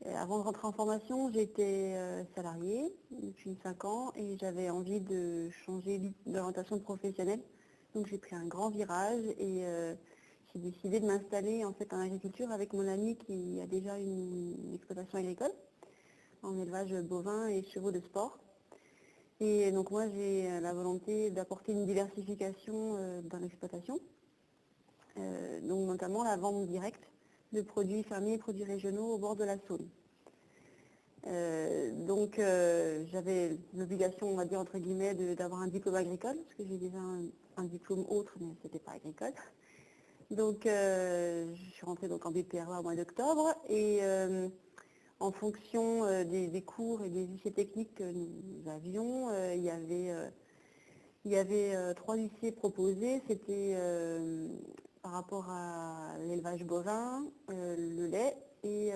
Avant de rentrer en formation, j'étais salariée depuis 5 ans et j'avais envie de changer d'orientation professionnelle. Donc j'ai pris un grand virage et j'ai décidé de m'installer en fait en agriculture avec mon ami qui a déjà une exploitation agricole en élevage bovin et chevaux de sport. Et donc moi j'ai la volonté d'apporter une diversification dans l'exploitation, donc notamment la vente directe de produits fermiers et produits régionaux au bord de la Saône. Donc j'avais l'obligation, on va dire entre guillemets, d'avoir un diplôme agricole, parce que j'ai déjà un diplôme autre, mais c'était pas agricole. Donc je suis rentrée donc en BPREA au mois d'octobre et en fonction des cours et des lycées techniques que nous avions, il y avait 3 lycées proposés. C'était par rapport à l'élevage bovin, le lait et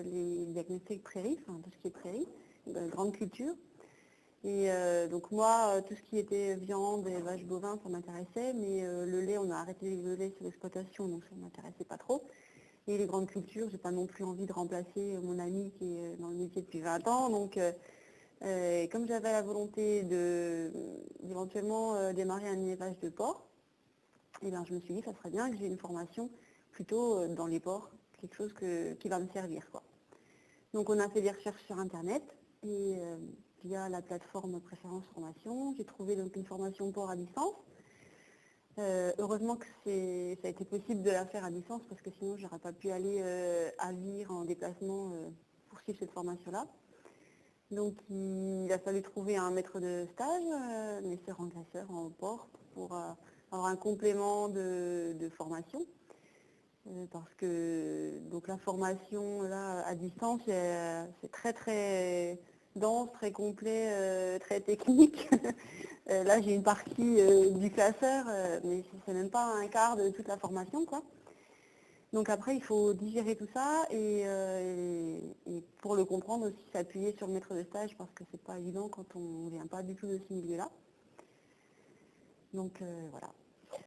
les diagnostics prairies, enfin tout ce qui est prairie, grande culture. Et donc moi, tout ce qui était viande, élevage bovin, ça m'intéressait, mais le lait, on a arrêté le lait sur l'exploitation, donc ça ne m'intéressait pas trop. Et les grandes cultures, j'ai pas non plus envie de remplacer mon ami qui est dans le métier depuis 20 ans. Donc comme j'avais la volonté d'éventuellement démarrer un élevage de porc, et bien, je me suis dit que ça serait bien que j'ai une formation plutôt dans les porcs, quelque chose qui va me servir, quoi. Donc on a fait des recherches sur internet et via la plateforme Préférence Formation, j'ai trouvé donc une formation porc à distance. Heureusement que ça a été possible de la faire à distance parce que sinon j'aurais pas pu aller à Vire en déplacement pour suivre cette formation-là. Donc il a fallu trouver un maître de stage, maître engraisseur en porc pour avoir un complément de formation. Parce que donc la formation là à distance c'est très très dense, très complet, très technique. Là j'ai une partie du classeur, mais c'est même pas un quart de toute la formation, quoi. Donc après il faut digérer tout ça et pour le comprendre aussi s'appuyer sur le maître de stage parce que c'est pas évident quand on vient pas du tout de ce milieu-là. Donc voilà.